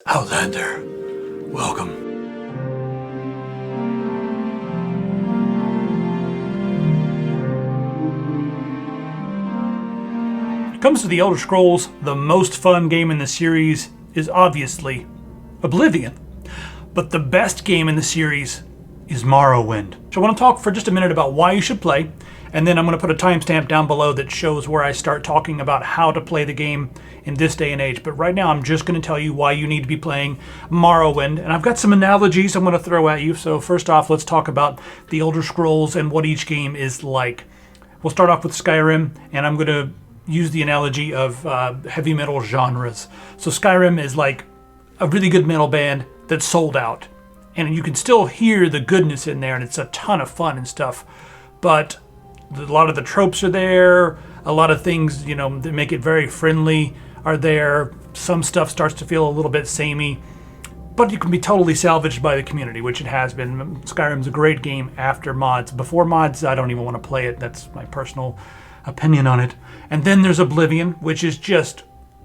Outlander, welcome. When it comes to the Elder Scrolls, the most fun game in the series is obviously Oblivion. But the best game in the series is Morrowind. So I want to talk for just a minute about why you should play, and then I'm going to put a timestamp down below that shows where I start talking about how to play the game in this day and age. But right now I'm just going to tell you why you need to be playing Morrowind. And I've got some analogies I'm going to throw at you. So first off, let's talk about the Elder Scrolls and what each game is like. We'll start off with Skyrim, and I'm going to use the analogy of heavy metal genres. So Skyrim is like a really good metal band that's sold out. And you can still hear the goodness in there, and it's a ton of fun and stuff. But a lot of the tropes are there. A lot of things, that make it very friendly are there. Some stuff starts to feel a little bit samey. But you can be totally salvaged by the community, which it has been. Skyrim's a great game after mods. Before mods, I don't even want to play it. That's my personal opinion on it. And then there's Oblivion, which is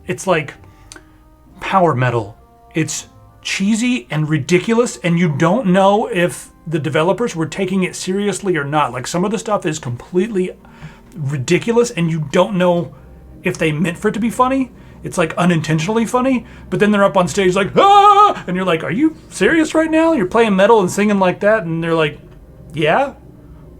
it's like power metal. It's cheesy and ridiculous, and you don't know if the developers were taking it seriously or not. Like, some of the stuff is completely ridiculous, and you don't know if they meant for it to be funny. It's like unintentionally funny, but then they're up on stage like, ah! And you're like, are you serious right now? You're playing metal and singing like that? And they're like, yeah.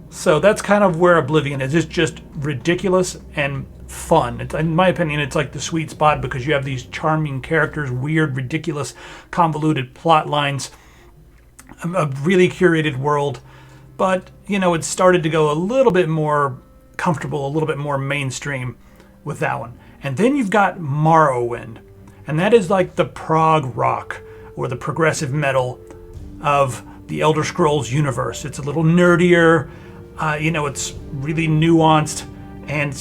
So that's kind of where Oblivion is. It's just ridiculous and fun. In my opinion, it's like the sweet spot because you have these charming characters, weird, ridiculous, convoluted plot lines, a really curated world. But, it started to go a little bit more comfortable, a little bit more mainstream with that one. And then you've got Morrowind, and that is like the prog rock or the progressive metal of the Elder Scrolls universe. It's a little nerdier, it's really nuanced, and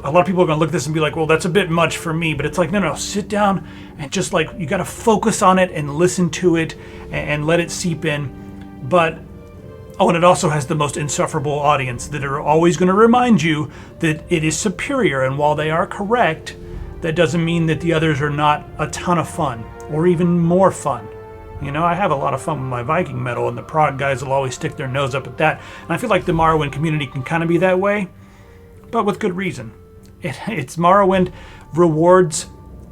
a lot of people are going to look at this and be like, well, that's a bit much for me. But it's like, no, sit down and just you got to focus on it and listen to it and let it seep in. But and it also has the most insufferable audience that are always going to remind you that it is superior. And while they are correct, that doesn't mean that the others are not a ton of fun or even more fun. I have a lot of fun with my Viking metal, and the prog guys will always stick their nose up at that. And I feel like the Morrowind community can kind of be that way, but with good reason. It's Morrowind rewards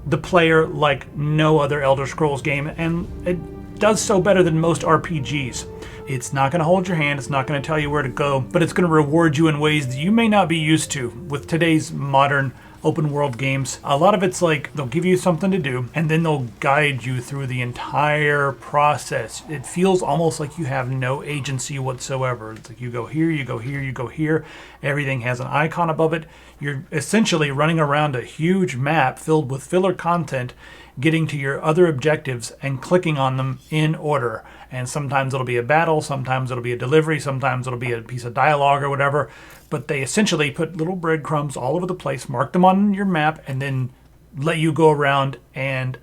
the player like no other Elder Scrolls game, and it does so better than most RPGs. It's not going to hold your hand, it's not going to tell you where to go, but it's going to reward you in ways that you may not be used to with today's modern open world games. A lot of it's like they'll give you something to do, and then they'll guide you through the entire process. It feels almost like you have no agency whatsoever. It's like you go here, you go here, you go here. Everything has an icon above it. You're essentially running around a huge map filled with filler content, getting to your other objectives and clicking on them in order. And sometimes it'll be a battle, sometimes it'll be a delivery, sometimes it'll be a piece of dialogue or whatever. But they essentially put little breadcrumbs all over the place, mark them on your map, and then let you go around and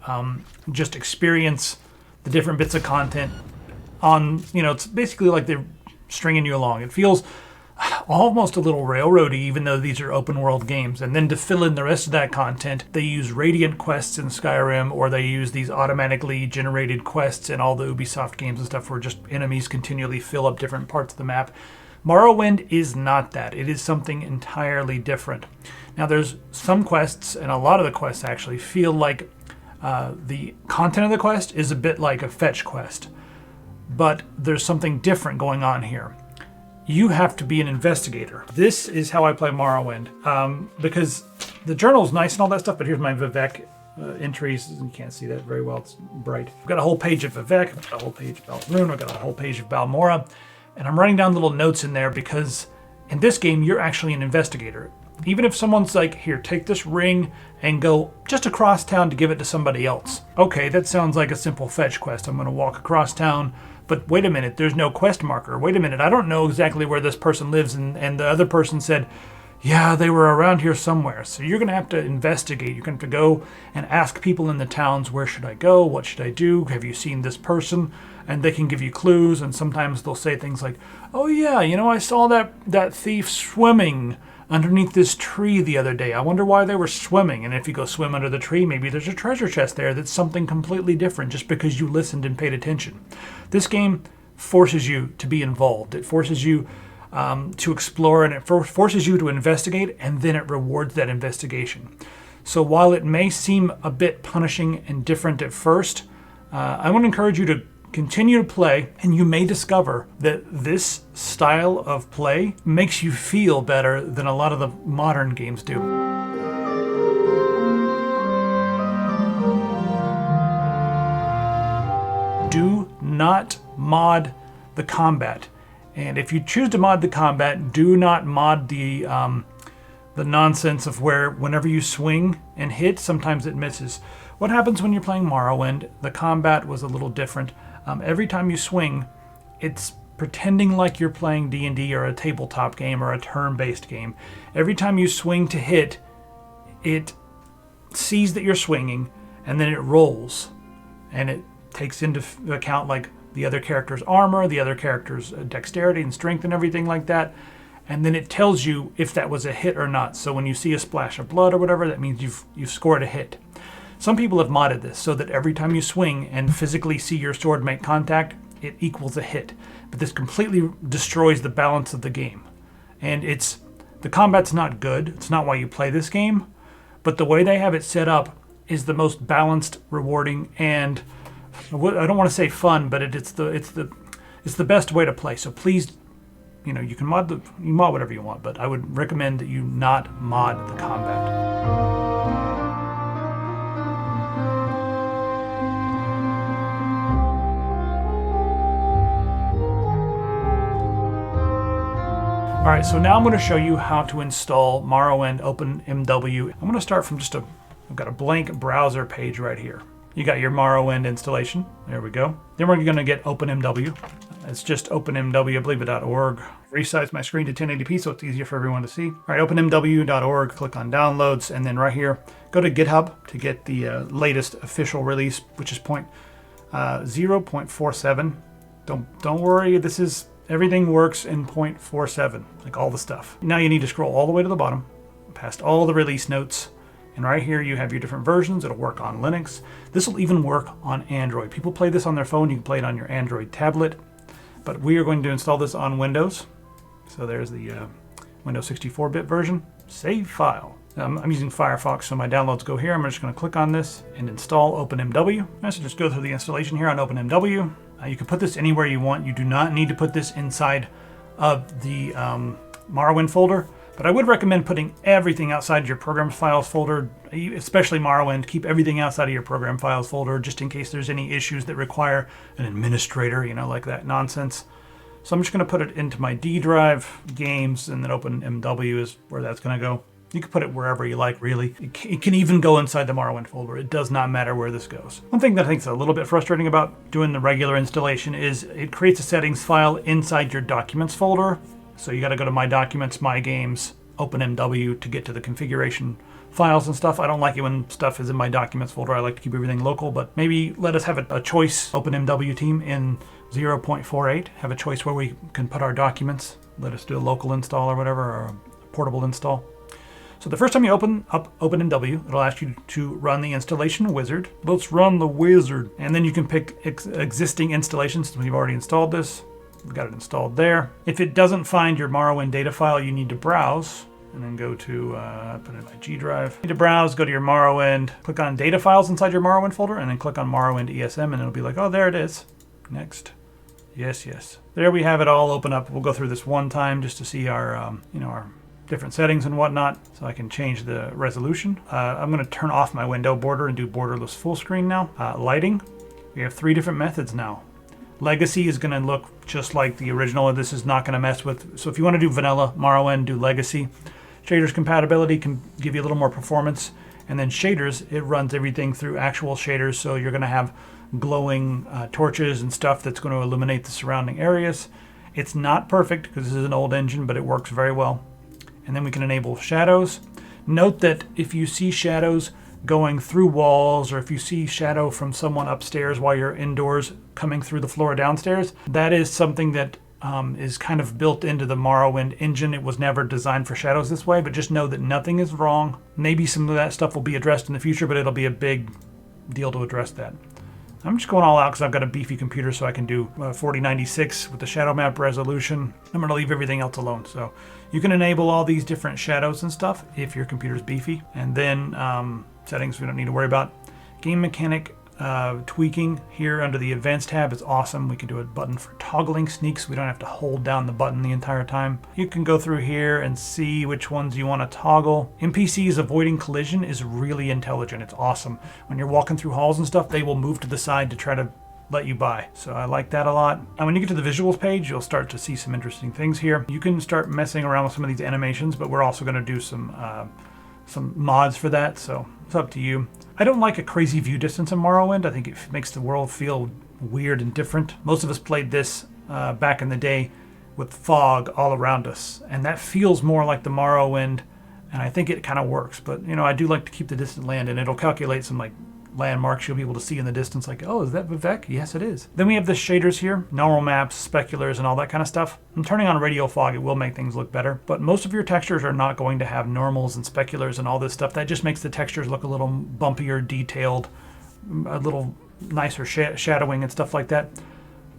just experience the different bits of content on, it's basically like they're stringing you along. It feels almost a little railroady, even though these are open world games. And then to fill in the rest of that content, they use radiant quests in Skyrim, or they use these automatically generated quests in all the Ubisoft games and stuff where just enemies continually fill up different parts of the map. Morrowind is not that. It is something entirely different. Now, there's some quests, and a lot of the quests actually feel like the content of the quest is a bit like a fetch quest. But there's something different going on here. You have to be an investigator. This is how I play Morrowind, because the journal's nice and all that stuff, but here's my Vivek entries. You can't see that very well, it's bright. I've got a whole page of Vivek, I've got a whole page of Balrune, I've got a whole page of Balmora, and I'm writing down little notes in there because in this game, you're actually an investigator. Even if someone's like, here, take this ring and go just across town to give it to somebody else. Okay, that sounds like a simple fetch quest. I'm going to walk across town, but wait a minute, there's no quest marker. Wait a minute, I don't know exactly where this person lives, and the other person said, yeah, they were around here somewhere. So you're going to have to investigate. You're going to have to go and ask people in the towns, where should I go? What should I do? Have you seen this person? And they can give you clues, and sometimes they'll say things like, oh yeah, I saw that thief swimming underneath this tree the other day. I wonder why they were swimming. And if you go swim under the tree, maybe there's a treasure chest there that's something completely different just because you listened and paid attention. This game forces you to be involved. It forces you to explore, and it forces you to investigate, and then it rewards that investigation. So while it may seem a bit punishing and different at first, I want to encourage you to continue to play, and you may discover that this style of play makes you feel better than a lot of the modern games do. Do not mod the combat. And if you choose to mod the combat, do not mod the nonsense of where whenever you swing and hit, sometimes it misses. What happens when you're playing Morrowind? The combat was a little different. Every time you swing, it's pretending like you're playing D&D or a tabletop game or a turn-based game. Every time you swing to hit, it sees that you're swinging, and then it rolls. And it takes into account like the other character's armor, the other character's dexterity and strength and everything like that. And then it tells you if that was a hit or not. So when you see a splash of blood or whatever, that means you've scored a hit. Some people have modded this so that every time you swing and physically see your sword make contact, it equals a hit. But this completely destroys the balance of the game. And the combat's not good. It's not why you play this game. But the way they have it set up is the most balanced, rewarding, and I don't want to say fun, but it's the best way to play. So please, you can mod whatever you want, but I would recommend that you not mod the combat. All right, so now I'm going to show you how to install Morrowind openMW. I'm going to start from I've got a blank browser page right here. You got your Morrowind installation. There we go. Then we're going to get openMW. It's just openMW.org. Resize my screen to 1080p so it's easier for everyone to see. All right, openMW.org, click on downloads, and then right here, go to GitHub to get the latest official release, which is 0.47. Don't worry, everything works in 0.47, like all the stuff. Now you need to scroll all the way to the bottom, past all the release notes, and right here you have your different versions. It'll work on Linux. This will even work on Android. People play this on their phone. You can play it on your Android tablet, but we are going to install this on Windows. So there's the Windows 64-bit version. Save file. I'm using Firefox, so my downloads go here. I'm just going to click on this and install openMW. So just go through the installation here on openMW. You can put this anywhere you want. You do not need to put this inside of the Morrowind folder, but I would recommend putting everything outside your program files folder, especially Morrowind. Keep everything outside of your program files folder just in case there's any issues that require an administrator, like that nonsense. So I'm just going to put it into my D drive, games, and then openMW is where that's going to go. You can put it wherever you like, really. It can even go inside the Morrowind folder. It does not matter where this goes. One thing that I think is a little bit frustrating about doing the regular installation is it creates a settings file inside your documents folder. So you got to go to My Documents, My Games, openMW to get to the configuration files and stuff. I don't like it when stuff is in my documents folder. I like to keep everything local, but maybe let us have a choice, openMW team, in 0.48. Have a choice where we can put our documents. Let us do a local install or whatever, or a portable install. So the first time you open up openMW, it'll ask you to run the installation wizard. Let's run the wizard. And then you can pick existing installations. We've already installed this. We've got it installed there. If it doesn't find your Morrowind data file, you need to browse and then go to, put it in my G drive. You need to browse, go to your Morrowind, click on data files inside your Morrowind folder, and then click on Morrowind ESM, and it'll be like, oh, there it is. Next. Yes, yes. There we have it all open up. We'll go through this one time just to see our, our different settings and whatnot, so I can change the resolution. I'm going to turn off my window border and do borderless full screen now. Lighting, we have 3 different methods now. Legacy is going to look just like the original, and this is not going to mess with, so if you want to do vanilla Morrowind, do Legacy. Shaders compatibility can give you a little more performance, and then shaders, it runs everything through actual shaders, so you're going to have glowing torches and stuff that's going to illuminate the surrounding areas. It's not perfect because this is an old engine, but it works very well. And then we can enable shadows. Note that if you see shadows going through walls, or if you see shadow from someone upstairs while you're indoors coming through the floor downstairs, that is something that is kind of built into the Morrowind engine. It was never designed for shadows this way, but just know that nothing is wrong. Maybe some of that stuff will be addressed in the future, but it'll be a big deal to address that. I'm just going all out because I've got a beefy computer, so I can do 4096 with the shadow map resolution. I'm going to leave everything else alone. So you can enable all these different shadows and stuff if your computer's beefy. And then settings we don't need to worry about. Game mechanic tweaking here under the advanced tab is awesome. We can do a button for toggling sneaks. We don't have to hold down the button the entire time. You can go through here and see which ones you want to toggle. NPCs avoiding collision is really intelligent. It's awesome. When you're walking through halls and stuff, they will move to the side to try to let you by. So I like that a lot. And when you get to the visuals page, you'll start to see some interesting things here. You can start messing around with some of these animations, but we're also going to do some mods for that, so it's up to you. I don't like a crazy view distance in Morrowind. I think it makes the world feel weird and different. Most of us played this back in the day with fog all around us, and that feels more like the Morrowind, and I think it kind of works. But you know, I do like to keep the distant land, and it'll calculate some like landmarks you'll be able to see in the distance, like, oh, is that Vivek? Yes, it is. Then we have the shaders here, normal maps, speculars, and all that kind of stuff. I'm turning on radial fog, it will make things look better, but most of your textures are not going to have normals and speculars and all this stuff. That just makes the textures look a little bumpier, detailed, a little nicer shadowing and stuff like that.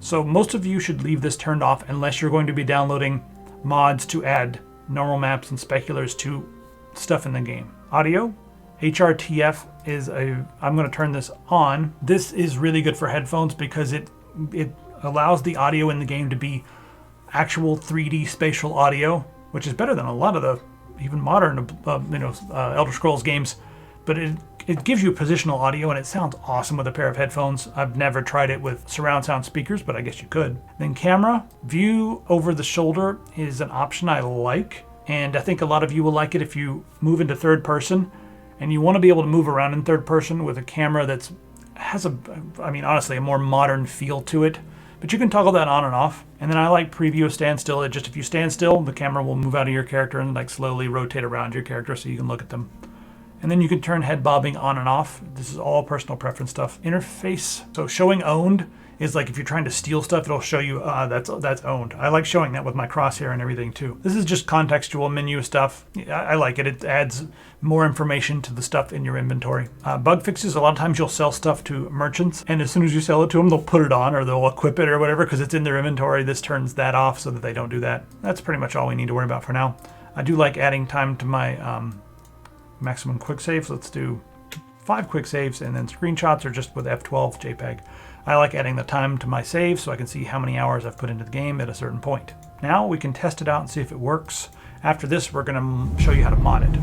So most of you should leave this turned off unless you're going to be downloading mods to add normal maps and speculars to stuff in the game. Audio, HRTF is I'm going to turn this on. This is really good for headphones because it allows the audio in the game to be actual 3D spatial audio, which is better than a lot of the even modern Elder Scrolls games. But it gives you positional audio and it sounds awesome with a pair of headphones. I've never tried it with surround sound speakers, but I guess you could. Then camera, view over the shoulder is an option I like, and I think a lot of you will like it if you move into third person. And you want to be able to move around in third person with a camera that has honestly, a more modern feel to it. But you can toggle that on and off. And then I like preview standstill. If you stand still, the camera will move out of your character and like slowly rotate around your character so you can look at them. And then you can turn head bobbing on and off. This is all personal preference stuff. Interface. So showing owned is like if you're trying to steal stuff, it'll show you that's owned. I like showing that with my crosshair and everything too. This is just contextual menu stuff. I like it. It adds more information to the stuff in your inventory. Bug fixes, a lot of times you'll sell stuff to merchants, and as soon as you sell it to them, they'll put it on or they'll equip it or whatever because it's in their inventory. This turns that off so that they don't do that. That's pretty much all we need to worry about for now. I do like adding time to my maximum quick saves. Let's do 5 quick saves, and then screenshots are just with F12 JPEG. I like adding the time to my save so I can see how many hours I've put into the game at a certain point. Now we can test it out and see if it works. After this, we're going to show you how to mod it.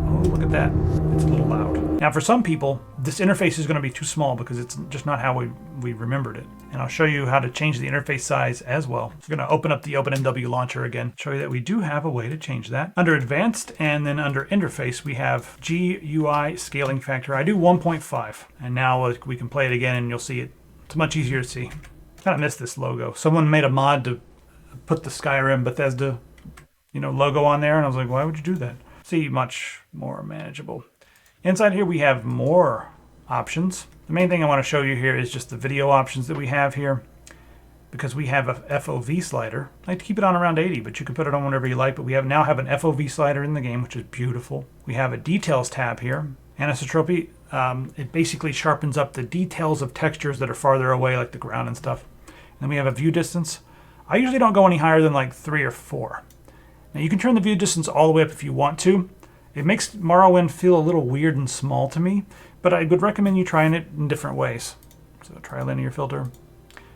Oh, look at that. It's a little loud. Now for some people, this interface is going to be too small because it's just not how we remembered it. And I'll show you how to change the interface size as well. So we're going to open up the openMW launcher again, show you that we do have a way to change that. Under advanced and then under interface, we have GUI scaling factor. I do 1.5. And now we can play it again and you'll see it's much easier to see. I kind of miss this logo. Someone made a mod to put the Skyrim Bethesda logo on there. And I was like, why would you do that? See, much more manageable. Inside here we have more options. The main thing I want to show you here is just the video options that we have here. Because we have a FOV slider. I like to keep it on around 80, but you can put it on whenever you like. But we now have an FOV slider in the game, which is beautiful. We have a details tab here. Anisotropy, it basically sharpens up the details of textures that are farther away, like the ground and stuff. And then we have a view distance. I usually don't go any higher than like 3 or 4. Now you can turn the view distance all the way up if you want to. It makes Morrowind feel a little weird and small to me, but I would recommend you trying it in different ways. So try linear filter,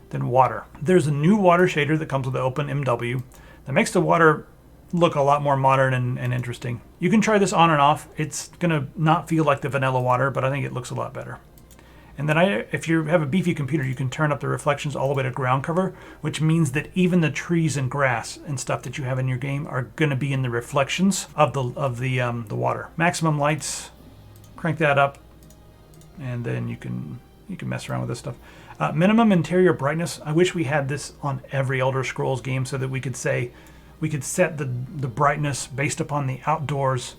then water. There's a new water shader that comes with the openMW that makes the water look a lot more modern and interesting. You can try this on and off. It's gonna not feel like the vanilla water, but I think it looks a lot better. And then if you have a beefy computer, you can turn up the reflections all the way to ground cover, which means that even the trees and grass and stuff that you have in your game are going to be in the reflections of the water. Maximum lights, crank that up, and then you can mess around with this stuff. Minimum interior brightness. I wish we had this on every Elder Scrolls game so that we could set the brightness based upon the outdoors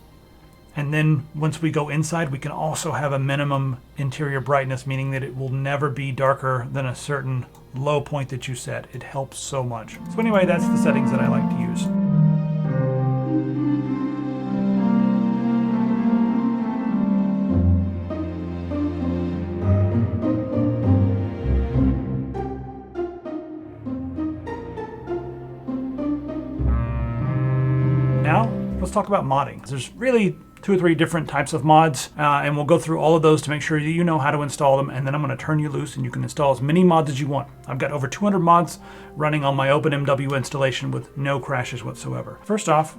And then once we go inside, we can also have a minimum interior brightness, meaning that it will never be darker than a certain low point that you set. It helps so much. So anyway, that's the settings that I like to use. Now, let's talk about modding. There's really 2 or 3 different types of mods, and we'll go through all of those to make sure that you know how to install them, and then I'm going to turn you loose and you can install as many mods as you want. I've got over 200 mods running on my openMW installation with no crashes whatsoever. First off,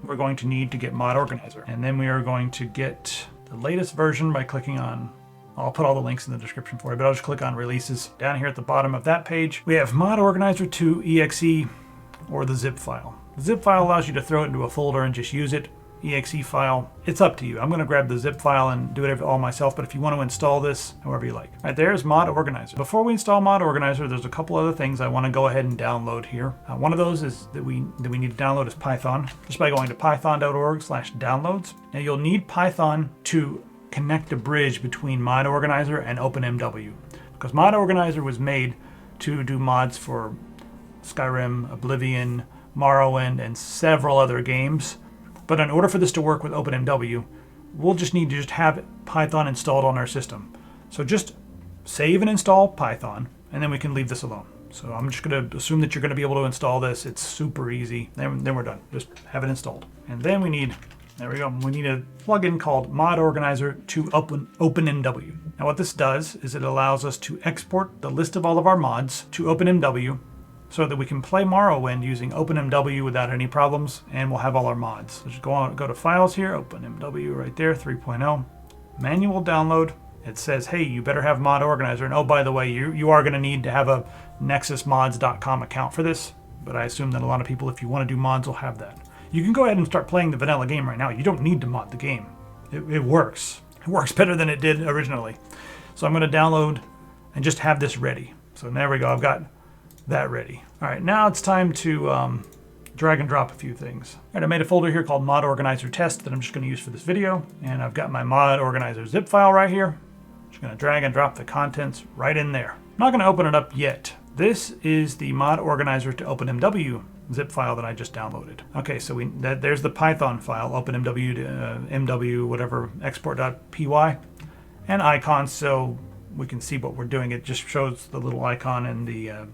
we're going to need to get Mod Organizer, and then we are going to get the latest version by clicking on, I'll put all the links in the description for you, but I'll just click on Releases. Down here at the bottom of that page, we have Mod Organizer to exe or the zip file. The zip file allows you to throw it into a folder and just use it. Exe file, it's up to you. I'm going to grab the zip file and do it all myself, but if you want to install this, however you like. All right, there's Mod Organizer. Before we install Mod Organizer, there's a couple other things I want to go ahead and download here. One of those is that we need to download is Python, just by going to python.org/downloads. Now you'll need Python to connect a bridge between Mod Organizer and openMW, because Mod Organizer was made to do mods for Skyrim, Oblivion, Morrowind, and several other games. But in order for this to work with openMW, we'll just need to have Python installed on our system. So just save and install Python, and then we can leave this alone. So I'm just going to assume that you're going to be able to install this. It's super easy. Then we're done. Just have it installed. And then we need, there we go, we need a plugin called Mod Organizer to openMW. Now what this does is it allows us to export the list of all of our mods to openMW, so that we can play Morrowind using openMW without any problems, and we'll have all our mods. So just go to Files here, openMW right there, 3.0, manual download. It says, hey, you better have Mod Organizer, and oh, by the way, you are going to need to have a nexusmods.com account for this, but I assume that a lot of people, if you want to do mods, will have that. You can go ahead and start playing the vanilla game right now. You don't need to mod the game. It works. It works better than it did originally. So I'm going to download and just have this ready. So there we go, I've got that ready. All right, now it's time to drag and drop a few things. All right, I made a folder here called Mod Organizer Test that I'm just going to use for this video, and I've got my Mod Organizer zip file right here. Just going to drag and drop the contents right in there. I'm not going to open it up yet. This is the Mod Organizer to openMW zip file that I just downloaded. Okay, so there's the Python file, openMW to MW whatever export.py, and icons, so we can see what we're doing. It just shows the little icon in the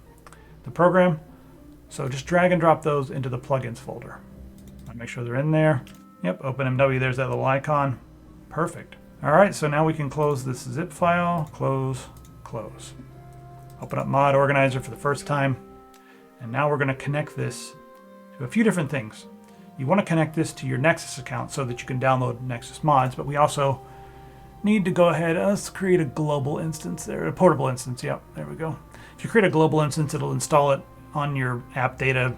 program. So just drag and drop those into the plugins folder. Make sure they're in there. Yep, openMW, there's that little icon. Perfect. All right, so now we can close this zip file. Close, close. Open up Mod Organizer for the first time. And now we're going to connect this to a few different things. You want to connect this to your Nexus account so that you can download Nexus mods, but we also need to go ahead, let's create a global instance there, a portable instance, yep, there we go. If you create a global instance, it'll install it on your app data.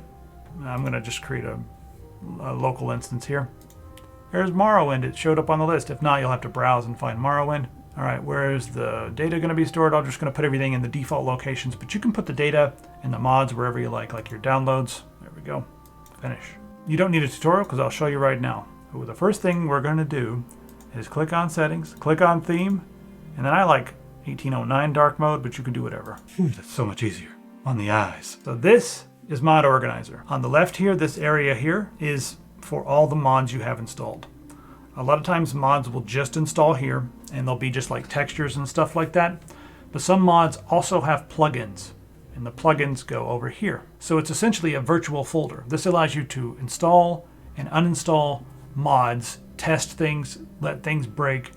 I'm going to just create a local instance here. There's Morrowind, it showed up on the list. If not, you'll have to browse and find Morrowind. All right, where is the data going to be stored? I'm just going to put everything in the default locations, but you can put the data and the mods wherever you like your downloads. There we go, finish. You don't need a tutorial because I'll show you right now. So the first thing we're going to do is click on Settings, click on Theme, and then I like 1809 dark mode, but you can do whatever. That's so much easier on the eyes. So this is Mod Organizer. On the left here, this area here is for all the mods you have installed. A lot of times mods will just install here and they'll be just like textures and stuff like that. But some mods also have plugins, and the plugins go over here. So it's essentially a virtual folder. This allows you to install and uninstall mods, test things, let things break,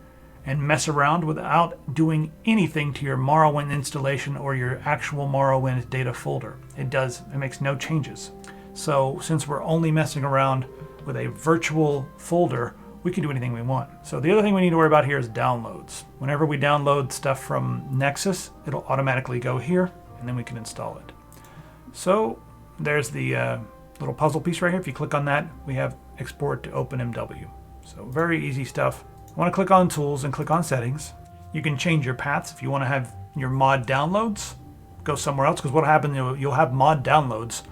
and mess around without doing anything to your Morrowind installation or your actual Morrowind data folder. It makes no changes. So since we're only messing around with a virtual folder, we can do anything we want. So the other thing we need to worry about here is downloads. Whenever we download stuff from Nexus, it'll automatically go here, and then we can install it. So there's the little puzzle piece right here. If you click on that, we have export to openMW. So very easy stuff. I want to click on Tools and click on Settings. You can change your paths if you want to have your mod downloads go somewhere else, because what will happen, you'll have mod downloads,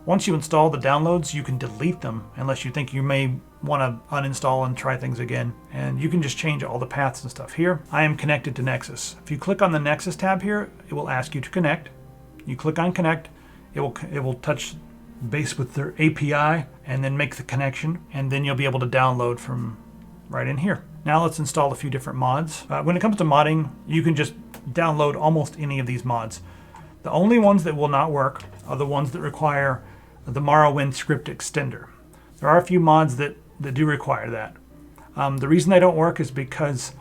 Once you install the downloads, you can delete them unless you think you may want to uninstall and try things again. And you can just change all the paths and stuff. Here, I am connected to Nexus. If you click on the Nexus tab here, it will ask you to connect. You click on connect, it will touch base with their API and then make the connection, and then you'll be able to download from right in here. Now let's install a few different mods. When it comes to modding, you can just download almost any of these mods. The only ones that will not work are the ones that require the Morrowind script extender. There are a few mods that do require that. The reason they don't work is because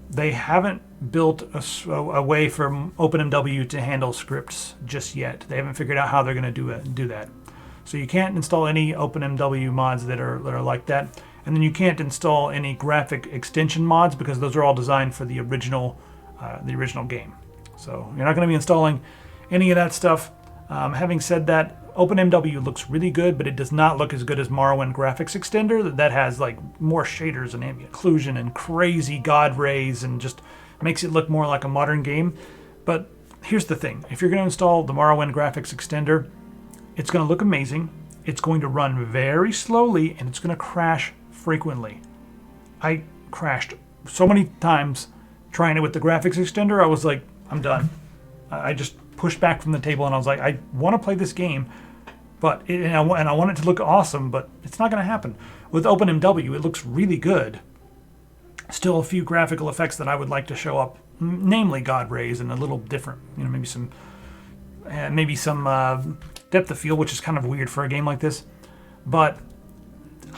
they haven't built a way for openMW to handle scripts just yet. They haven't figured out how they're going to do that. So you can't install any openMW mods that are like that. And then you can't install any graphic extension mods because those are all designed for the original game. So you're not going to be installing any of that stuff. Having said that, openMW looks really good, but it does not look as good as Morrowind graphics extender that has like more shaders and ambient occlusion and crazy god rays and just makes it look more like a modern game. But here's the thing. If you're going to install the Morrowind graphics extender, it's going to look amazing. It's going to run very slowly and it's going to crash frequently. I crashed so many times trying it with the graphics extender. I was like, I'm done. I just pushed back from the table and I was like, I want to play this game, but and I want it to look awesome, but it's not going to happen. With openMW, it looks really good. Still a few graphical effects that I would like to show up, namely god rays and a little different, maybe some depth of field, which is kind of weird for a game like this. But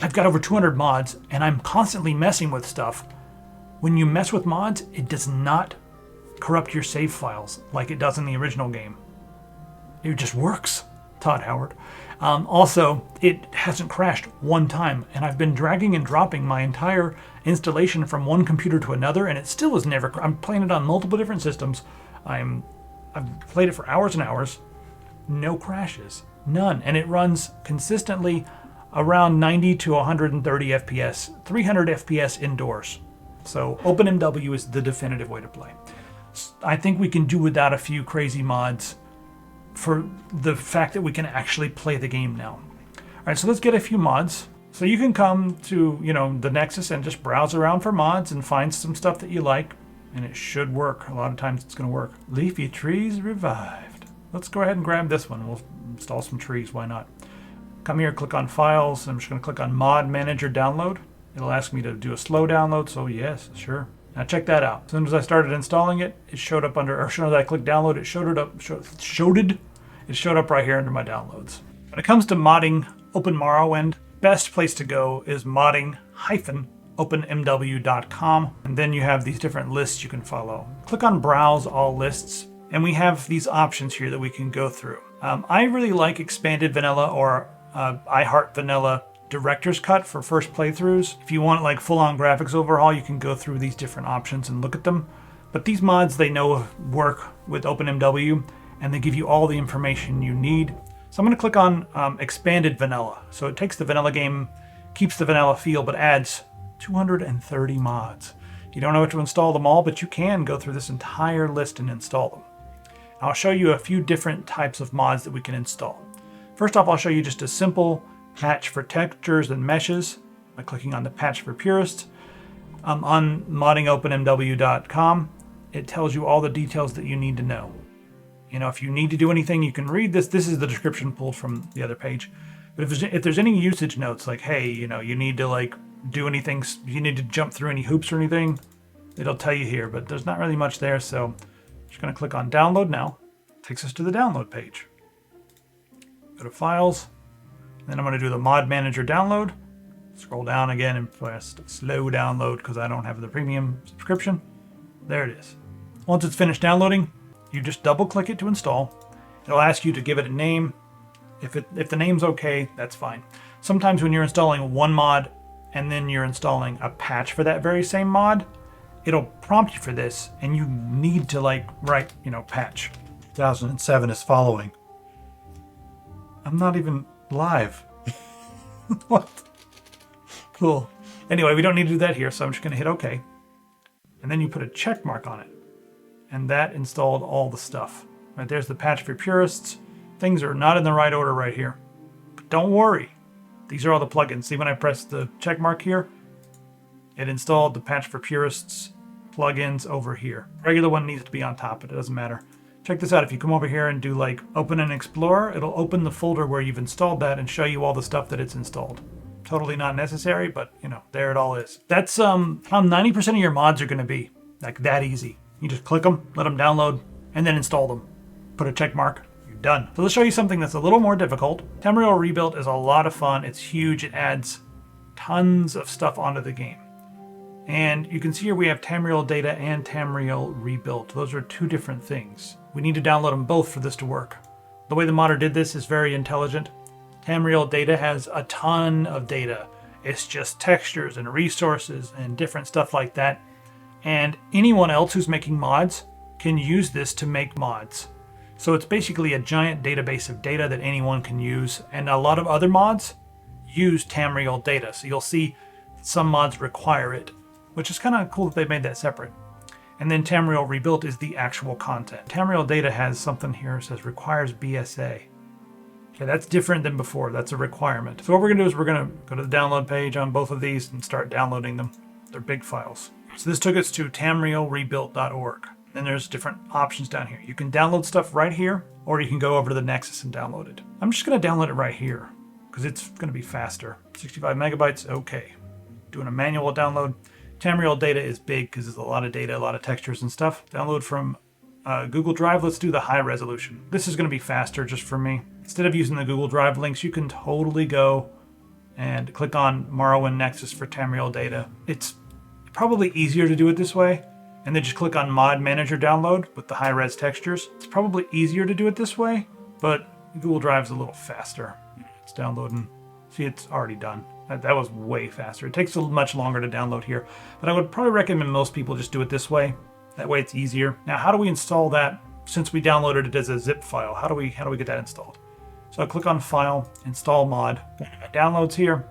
I've got over 200 mods and I'm constantly messing with stuff. When you mess with mods, it does not corrupt your save files like it does in the original game. It just works, Todd Howard. Also, it hasn't crashed one time, and I've been dragging and dropping my entire installation from one computer to another, and it still has never. I'm playing it on multiple different systems. I've played it for hours and hours. No crashes, none, and it runs consistently around 90 to 130 FPS, 300 FPS indoors. So openMW is the definitive way to play. I think we can do without a few crazy mods for the fact that we can actually play the game now. All right, so let's get a few mods. So you can come to, the Nexus and just browse around for mods and find some stuff that you like, and it should work. A lot of times it's going to work. Leafy trees revived. Let's go ahead and grab this one. We'll install some trees. Why not? Come here, click on Files. I'm just going to click on Mod Manager Download. It'll ask me to do a slow download, so yes, sure. Now check that out. As soon as I started installing it, it showed up under, or as soon as I clicked download, it showed up right here under my downloads. When it comes to modding OpenMorrowind, best place to go is modding-openmw.com, and then you have these different lists you can follow. Click on Browse All Lists, and we have these options here that we can go through. I really like Expanded Vanilla or I Heart Vanilla Director's Cut for first playthroughs. If you want like full-on graphics overhaul, you can go through these different options and look at them. But these mods, they know work with OpenMW, and they give you all the information you need. So I'm going to click on Expanded Vanilla. So it takes the vanilla game, keeps the vanilla feel, but adds 230 mods. You don't know how to install them all, but you can go through this entire list and install them. I'll show you a few different types of mods that we can install. First off, I'll show you just a simple patch for textures and meshes by clicking on the patch for purists. On moddingopenmw.com, it tells you all the details that you need to know. If you need to do anything, you can read this. This is the description pulled from the other page. But if there's any usage notes, like, hey, you need to do anything, you need to jump through any hoops or anything, it'll tell you here. But there's not really much there, so I'm just going to click on Download Now. It takes us to the download page. Go to Files. Then I'm going to do the Mod Manager download. Scroll down again and press slow download because I don't have the premium subscription. There it is. Once it's finished downloading, you just double click it to install. It'll ask you to give it a name. If the name's okay, that's fine. Sometimes when you're installing one mod and then you're installing a patch for that very same mod, it'll prompt you for this and you need to write, patch 2007 is following. I'm not even live. What? Cool. Anyway, we don't need to do that here, so I'm just going to hit OK. And then you put a check mark on it. And that installed all the stuff. Right, there's the patch for purists. Things are not in the right order right here. don't worry. These are all the plugins. See when I press the check mark here? It installed the patch for purists plugins over here. Regular one needs to be on top, but it doesn't matter. Check this out. If you come over here and do like open and explore, it'll open the folder where you've installed that and show you all the stuff that it's installed. Totally not necessary, but you know, there it all is. That's how 90% of your mods are going to be. Like that easy. You just click them, let them download, and then install them. Put a check mark, you're done. So let's show you something that's a little more difficult. Tamriel Rebuilt is a lot of fun. It's huge. It adds tons of stuff onto the game. And you can see here we have Tamriel Data and Tamriel Rebuilt. Those are two different things. We need to download them both for this to work. The way the modder did this is very intelligent. Tamriel Data has a ton of data. It's just textures and resources and different stuff like that. And anyone else who's making mods can use this to make mods. So it's basically a giant database of data that anyone can use. And a lot of other mods use Tamriel Data. So you'll see some mods require it, which is kind of cool that they made that separate. And then Tamriel Rebuilt is the actual content. Tamriel Data has something here that says requires BSA. Okay, that's different than before. That's a requirement. So what we're going to do is we're going to go to the download page on both of these and start downloading them. They're big files. So this took us to tamrielrebuilt.org. Then there's different options down here. You can download stuff right here, or you can go over to the Nexus and download it. I'm just going to download it right here because it's going to be faster. 65 megabytes, okay. Doing a manual download. Tamriel Data is big because there's a lot of data, a lot of textures and stuff. Download from Google Drive. Let's do the high resolution. This is going to be faster just for me. Instead of using the Google Drive links, you can totally go and click on Morrowind Nexus for Tamriel Data. It's probably easier to do it this way, and then just click on Mod Manager Download with the high-res textures. It's probably easier to do it this way, but Google Drive's a little faster. It's downloading. See, it's already done. That was way faster. It takes much longer to download here, but I would probably recommend most people just do it this way. That way it's easier. Now, how do we install that since we downloaded it as a zip file? How do we get that installed? So I'll click on File, Install Mod. Downloads here,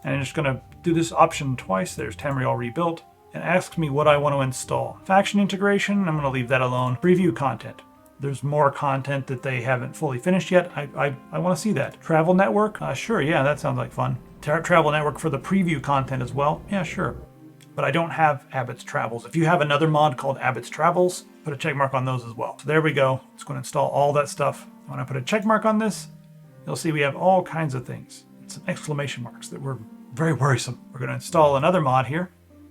and I'm just going to do this option twice. There's Tamriel Rebuilt. It asks me what I want to install. Faction integration, I'm going to leave that alone. Preview content. There's more content that they haven't fully finished yet. I want to see that. Travel network, sure, yeah, that sounds like fun. Travel network for the preview content as well, yeah, sure. But I don't have Abbott's Travels. If you have another mod called Abbott's Travels, put a check mark on those as well. So there we go. It's going to install all that stuff. When I put a check mark on this, you'll see we have all kinds of things. Some exclamation marks that were very worrisome. We're going to install another mod here,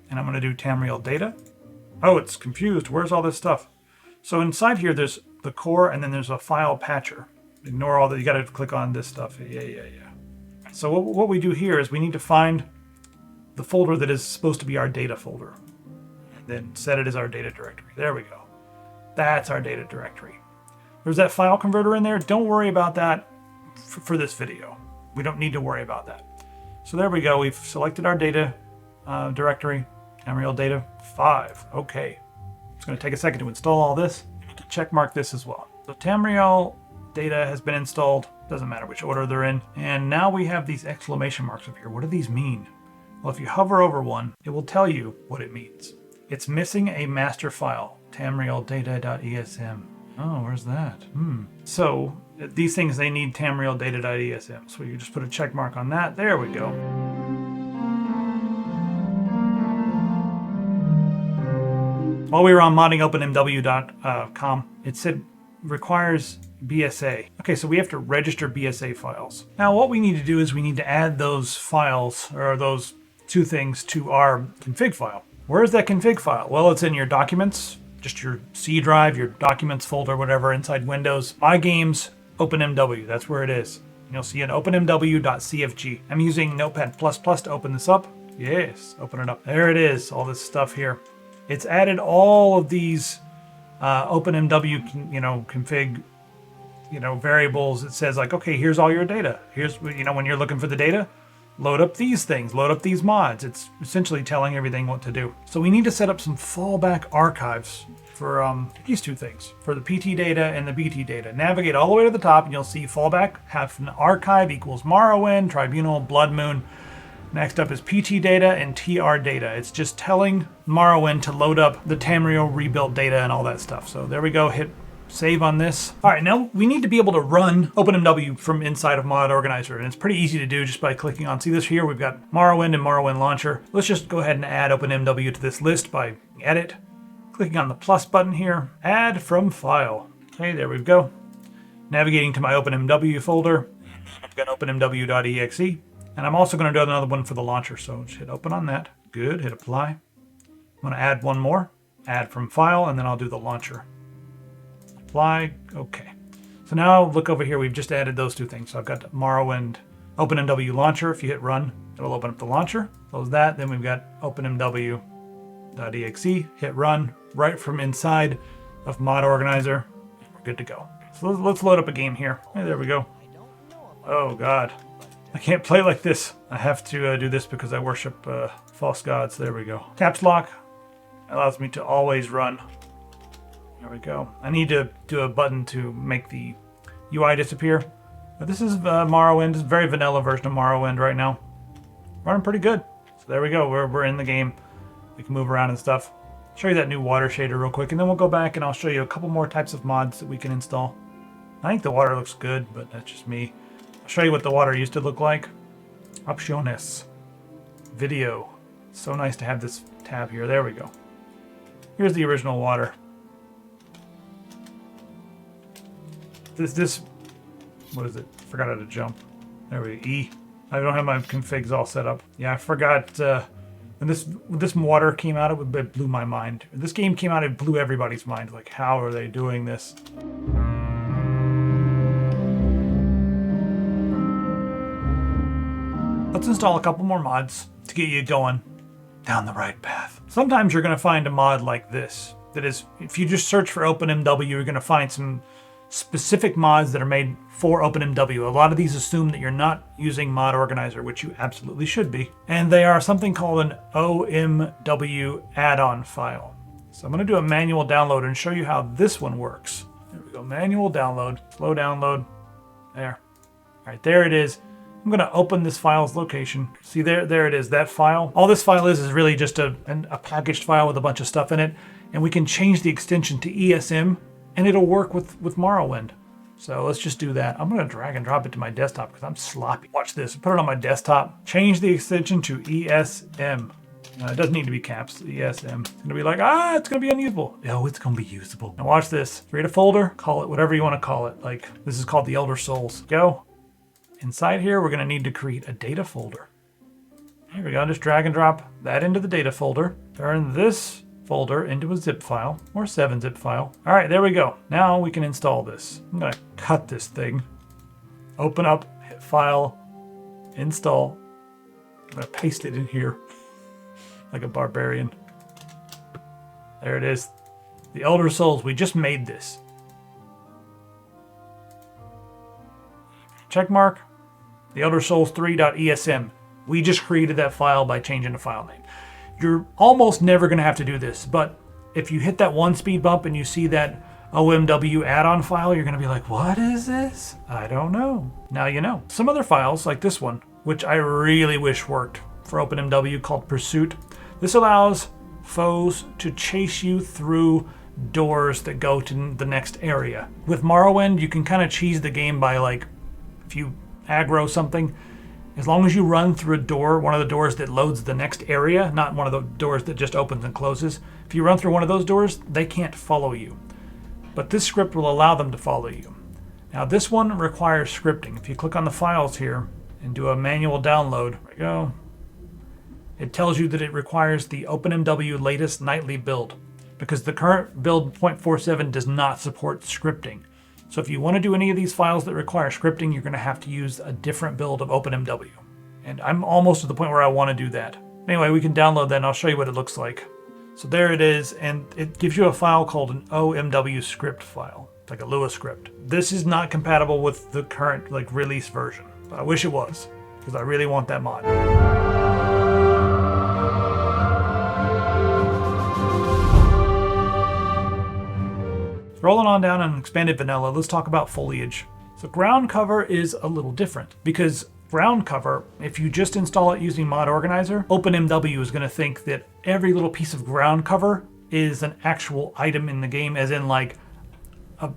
and I'm going to do Tamriel Data. Oh, it's confused. Where's all this stuff? So inside here, there's the core, and then there's a file patcher. Ignore all that. You got to click on this stuff. Yeah. So what we do here is we need to find the folder that is supposed to be our data folder, and then set it as our data directory. There we go. That's our data directory. There's that file converter in there. Don't worry about that for this video. We don't need to worry about that. So there we go. We've selected our data directory, Tamriel Data 5. Okay. It's going to take a second to install all this. Check mark this as well. So Tamriel Data has been installed. Doesn't matter which order they're in. And now we have these exclamation marks up here. What do these mean? Well, if you hover over one, it will tell you what it means. It's missing a master file, tamrieldata.esm. Oh, where's that? So these things, they need tamrieldata.esm. So you just put a check mark on that. There we go. While we were on modding openMW.com, it said requires BSA. Okay, so we have to register BSA files. Now what we need to do is we need to add those files, or those two things, to our config file. Where is that config file? Well, it's in your documents, just your C drive, your documents folder, whatever, inside Windows. My games, openMW, that's where it is. And you'll see an openMW.cfg. I'm using Notepad++ to open this up. Yes, open it up. There it is, all this stuff here. It's added all of these openMW, config, variables. It says like, okay, here's all your data. Here's, when you're looking for the data, load up these things, load up these mods. It's essentially telling everything what to do. So we need to set up some fallback archives for these two things, for the PT data and the BT data. Navigate all the way to the top and you'll see fallback, have an archive equals Morrowind, Tribunal, Blood Moon. Next up is PT data and TR data. It's just telling Morrowind to load up the Tamriel Rebuilt data and all that stuff. So there we go, hit save on this. All right, now we need to be able to run openMW from inside of Mod Organizer, and it's pretty easy to do just by clicking on, see this here, we've got Morrowind and Morrowind Launcher. Let's just go ahead and add openMW to this list by edit, clicking on the plus button here, add from file. Okay, there we go. Navigating to my openMW folder, I've got openMW.exe, and I'm also going to do another one for the launcher, so just hit open on that. Good, hit apply. I'm going to add one more, add from file, and then I'll do the launcher. Apply, okay. So now look over here, we've just added those two things. So I've got Morrowind openMW launcher. If you hit run, it'll open up the launcher. Close that, then we've got openMW.exe, hit run, right from inside of Mod Organizer. We're good to go. So let's load up a game here. Hey, there we go. Oh God, I can't play like this. I have to do this because I worship false gods. There we go. Caps lock allows me to always run. There we go. I need to do a button to make the UI disappear. But this is Morrowind. It's a very vanilla version of Morrowind right now. Running pretty good. So there we go. We're in the game. We can move around and stuff. Show you that new water shader real quick, and then we'll go back and I'll show you a couple more types of mods that we can install. I think the water looks good, but that's just me. I'll show you what the water used to look like. Opciones. Video. So nice to have this tab here. There we go. Here's the original water. This, what is it? Forgot how to jump. There we go. E. I don't have my configs all set up. Yeah, I forgot. When this water came out, it blew my mind. This game came out, it blew everybody's mind. Like, how are they doing this? Let's install a couple more mods to get you going down the right path. Sometimes you're going to find a mod like this. That is, if you just search for openMW, you're going to find some specific mods that are made for openMW. A lot of these assume that you're not using Mod Organizer, which you absolutely should be. And they are something called an OMWADDON file. So I'm going to do a manual download and show you how this one works. There we go, manual download, slow download. There. All right, there it is. I'm going to open this file's location. See, there it is, that file. All this file is really just a packaged file with a bunch of stuff in it. And we can change the extension to ESM, and it'll work with Morrowind. So let's just do that. I'm going to drag and drop it to my desktop because I'm sloppy. Watch this. Put it on my desktop. Change the extension to ESM. It doesn't need to be caps. ESM. It's going to be like, it's going to be unusable. Oh, it's going to be usable. Now watch this. Create a folder. Call it whatever you want to call it. Like, this is called the Elder Souls. Go. Inside here, we're going to need to create a data folder. Here we go. Just drag and drop that into the data folder. Turn this folder into a zip file or 7-zip file. All right, there we go. Now we can install this. I'm going to cut this thing. Open up, hit file, install. I'm going to paste it in here like a barbarian. There it is. The Elder Souls. We just made this. Check mark. The Elder Souls 3.esm. We just created that file by changing the file name. You're almost never going to have to do this, but if you hit that one speed bump and you see that OMW add-on file, you're going to be like, what is this? I don't know. Now you know. Some other files, like this one, which I really wish worked for openMW, called Pursuit. This allows foes to chase you through doors that go to the next area. With Morrowind, you can kind of cheese the game by, like, if you aggro something, as long as you run through a door, one of the doors that loads the next area, not one of the doors that just opens and closes. If you run through one of those doors, they can't follow you. But this script will allow them to follow you. Now this one requires scripting. If you click on the files here and do a manual download, there we go. It tells you that it requires the openMW latest nightly build because the current build 0.47 does not support scripting. So if you want to do any of these files that require scripting, you're going to have to use a different build of openMW. And I'm almost at the point where I want to do that. Anyway, we can download that and I'll show you what it looks like. So there it is, and it gives you a file called an OMW script file. It's like a Lua script. This is not compatible with the current release version, but I wish it was, because I really want that mod. Rolling on down on expanded vanilla, let's talk about foliage. So ground cover is a little different because ground cover, if you just install it using Mod Organizer, openMW is going to think that every little piece of ground cover is an actual item in the game, as in like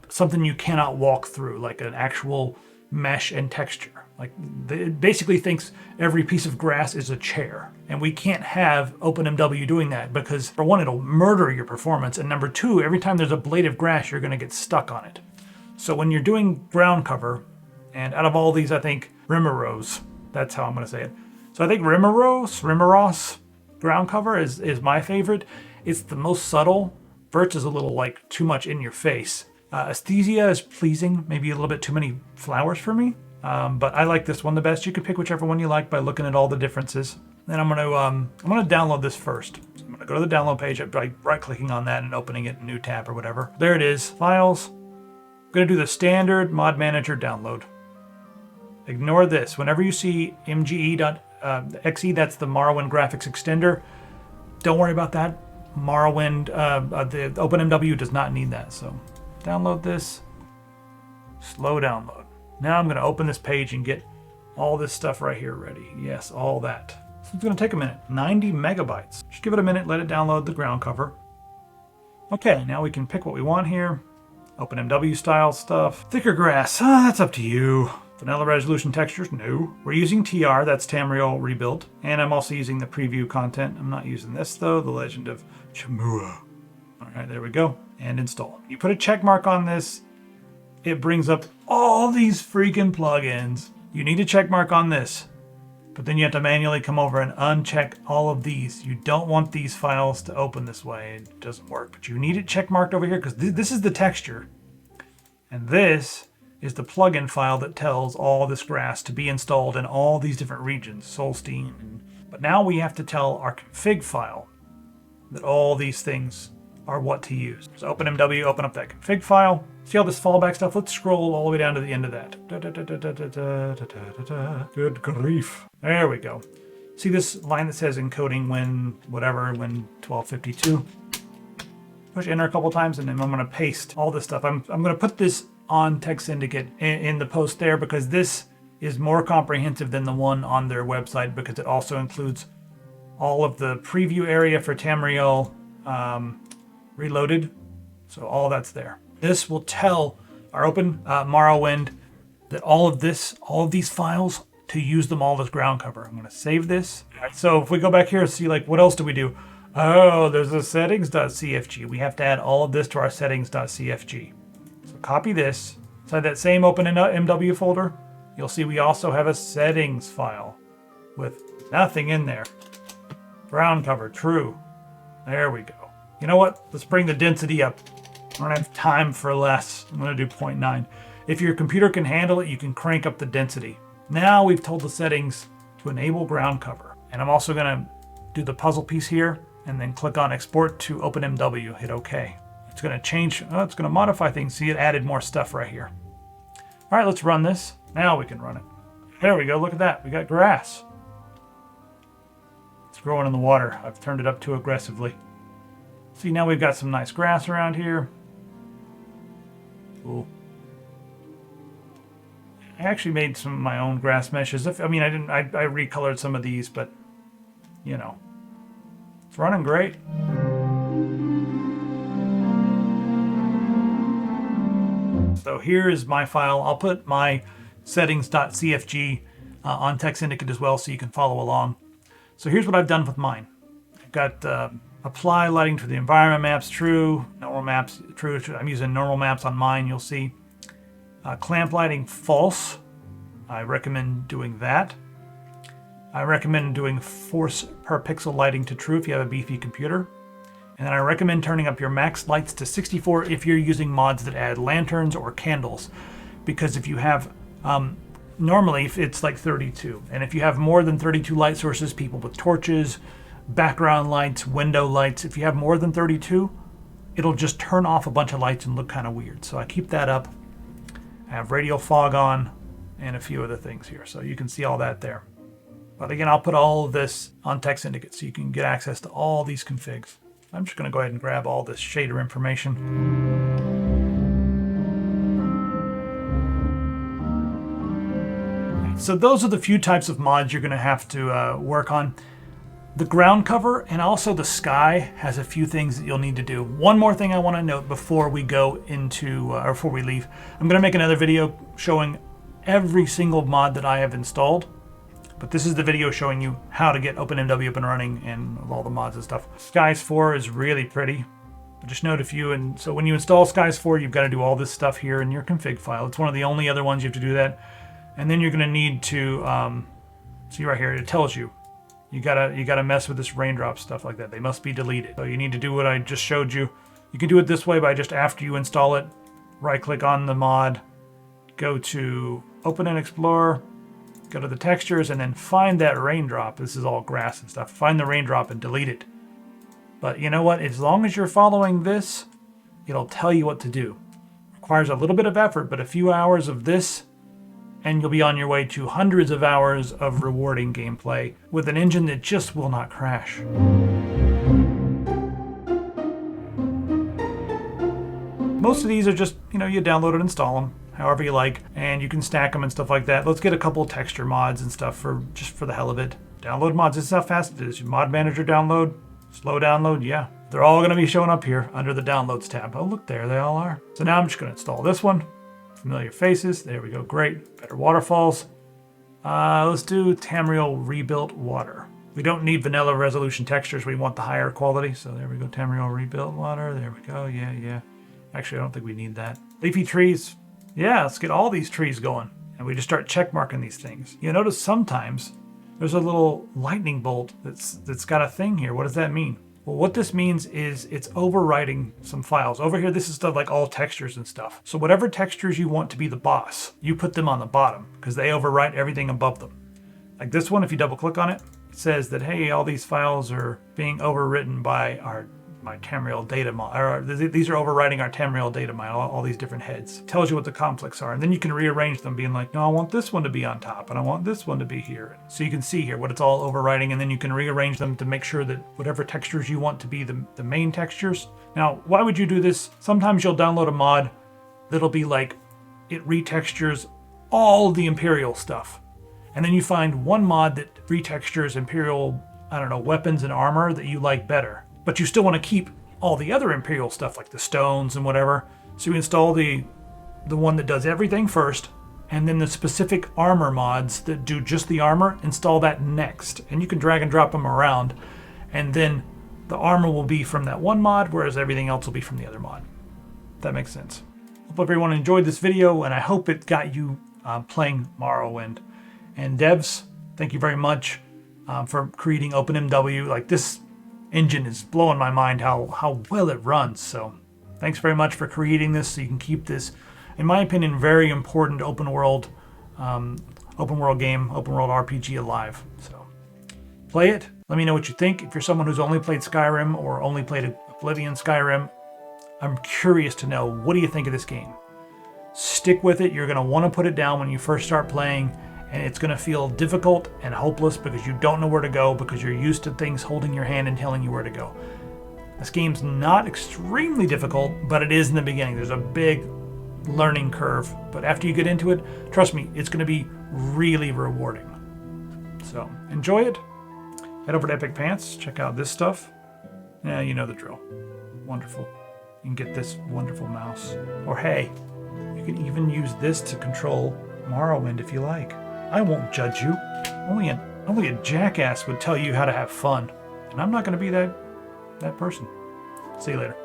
something you cannot walk through, like an actual mesh and texture. Like it basically thinks every piece of grass is a chair, and we can't have openMW doing that because for one, it'll murder your performance, and number two, every time there's a blade of grass, you're going to get stuck on it. So when you're doing ground cover, and out of all these, I think Rimaros, that's how I'm going to say it. So I think Rimaros ground cover is my favorite. It's the most subtle. Verts is a little like too much in your face. Aesthesia is pleasing, maybe a little bit too many flowers for me. But I like this one the best. You can pick whichever one you like by looking at all the differences. Then I'm gonna download this first. So I'm gonna go to the download page by right-clicking on that and opening it in a new tab or whatever. There it is, files. I'm gonna do the standard mod manager download. Ignore this. Whenever you see mge.exe, that's the Morrowind graphics extender. Don't worry about that. Morrowind, the openMW does not need that. So download this. Slow download. Now I'm going to open this page and get all this stuff right here ready. Yes, all that. So it's going to take a minute. 90 megabytes. Just give it a minute, let it download the ground cover. Okay, now we can pick what we want here. OpenMW style stuff. Thicker grass, that's up to you. Vanilla resolution textures, no. We're using TR, that's Tamriel Rebuilt. And I'm also using the preview content. I'm not using this though, the Legend of Chamua. All right, there we go. And install. You put a check mark on this, it brings up all these freaking plugins. You need a check mark on this, but then you have to manually come over and uncheck all of these. You don't want these files to open this way. It doesn't work, but you need it check marked over here because this is the texture. And this is the plugin file that tells all this grass to be installed in all these different regions, Solstein. But now we have to tell our config file that all these things are what to use. So openMW, open up that config file. See all this fallback stuff? Let's scroll all the way down to the end of that. Good grief. There we go. See this line that says encoding when 1252. Push enter a couple times and then I'm going to paste all this stuff. I'm going to put this on Tech Syndicate in the post there because this is more comprehensive than the one on their website because it also includes all of the preview area for Tamriel Reloaded. So all that's there. This will tell our open Morrowind that all of these files to use them all as ground cover. I'm going to save this. All right, so if we go back here and see like what else do we do? Oh, there's a settings.cfg. We have to add all of this to our settings.cfg. So copy this. Inside that same openMW folder, you'll see we also have a settings file with nothing in there. Ground cover, true. There we go. You know what? Let's bring the density up. I don't have time for less. I'm going to do 0.9. If your computer can handle it, you can crank up the density. Now we've told the settings to enable ground cover. And I'm also going to do the puzzle piece here and then click on export to openMW. Hit OK. It's going to change. Oh, it's going to modify things. See, it added more stuff right here. All right, let's run this. Now we can run it. There we go. Look at that. We got grass. It's growing in the water. I've turned it up too aggressively. See, now we've got some nice grass around here. Cool. I actually made some of my own grass meshes. I recolored some of these, but you know, it's running great. So here is my file. I'll put my settings.cfg on Tech Syndicate as well so you can follow along. So here's what I've done with mine. I've got apply lighting to the environment maps, true. Normal maps, true. I'm using normal maps on mine, you'll see. Clamp lighting, false. I recommend doing that. I recommend doing force per pixel lighting to true if you have a beefy computer. And then I recommend turning up your max lights to 64 if you're using mods that add lanterns or candles. Because if you have, normally it's like 32. And if you have more than 32 light sources, people with torches, background lights, window lights, if you have more than 32, it'll just turn off a bunch of lights and look kind of weird. So I keep that up. I have radial fog on and a few other things here. So you can see all that there. But again, I'll put all of this on Tech Syndicate so you can get access to all these configs. I'm just going to go ahead and grab all this shader information. So those are the few types of mods you're going to have to work on. The ground cover and also the sky has a few things that you'll need to do. One more thing I want to note before we go into, or before we leave. I'm going to make another video showing every single mod that I have installed. But this is the video showing you how to get openMW up and running and all the mods and stuff. Skies.IV is really pretty. But just note so when you install Skies.IV, you've got to do all this stuff here in your config file. It's one of the only other ones you have to do that. And then you're going to need to, see right here, it tells you. You gotta mess with this raindrop stuff like that. They must be deleted. So you need to do what I just showed you. You can do it this way by just after you install it, right-click on the mod, go to Open and Explore, go to the textures, and then find that raindrop. This is all grass and stuff. Find the raindrop and delete it. But you know what? As long as you're following this, it'll tell you what to do. Requires a little bit of effort, but a few hours of this, and you'll be on your way to hundreds of hours of rewarding gameplay with an engine that just will not crash. Most of these are just, you download and install them however you like, and you can stack them and stuff like that. Let's get a couple texture mods and stuff just for the hell of it. Download mods, this is how fast it is. Your mod manager download, slow download, yeah. They're all gonna be showing up here under the downloads tab. Oh, look, there they all are. So now I'm just gonna install this one. Familiar faces, there we go, great. Better waterfalls. Let's do Tamriel Rebuilt Water. We don't need vanilla resolution textures, we want the higher quality. So there we go, Tamriel Rebuilt Water, there we go, yeah. Actually, I don't think we need that. Leafy trees, yeah, let's get all these trees going. And we just start check marking these things. You notice sometimes there's a little lightning bolt that's got a thing here. What does that mean? Well, what this means is it's overwriting some files. Over here, this is stuff like all textures and stuff. So whatever textures you want to be the boss, you put them on the bottom because they overwrite everything above them. Like this one, if you double click on it, it says that, hey, all these files are being overwritten by my Tamriel data model, or these are overwriting our Tamriel data model, all these different heads. It tells you what the conflicts are, and then you can rearrange them, being like, no, I want this one to be on top, and I want this one to be here. So you can see here what it's all overwriting, and then you can rearrange them to make sure that whatever textures you want to be the main textures. Now, why would you do this? Sometimes you'll download a mod that'll be like, it retextures all the Imperial stuff. And then you find one mod that retextures Imperial, I don't know, weapons and armor that you like better. But you still want to keep all the other Imperial stuff like the stones and whatever. So you install the one that does everything first, and then the specific armor mods that do just the armor, install that next. And you can drag and drop them around, and then the armor will be from that one mod, whereas everything else will be from the other mod. If that makes sense. Hope everyone enjoyed this video, and I hope it got you playing Morrowind. And devs, thank you very much for creating openMW. Like, this engine is blowing my mind how well it runs. So thanks very much for creating this so you can keep this, in my opinion, very important open world game, open world RPG alive. So play it. Let me know what you think. If you're someone who's only played Skyrim or only played Oblivion Skyrim, I'm curious to know, what do you think of this game? Stick with it. You're going to want to put it down when you first start playing. And it's going to feel difficult and hopeless because you don't know where to go, because you're used to things holding your hand and telling you where to go. This game's not extremely difficult, but it is in the beginning. There's a big learning curve. But after you get into it, trust me, it's going to be really rewarding. So enjoy it. Head over to Epic Pants. Check out this stuff. Yeah, you know the drill. Wonderful. You can get this wonderful mouse. Or hey, you can even use this to control Morrowind if you like. I won't judge you. Only a jackass would tell you how to have fun. And I'm not going to be that person. See you later.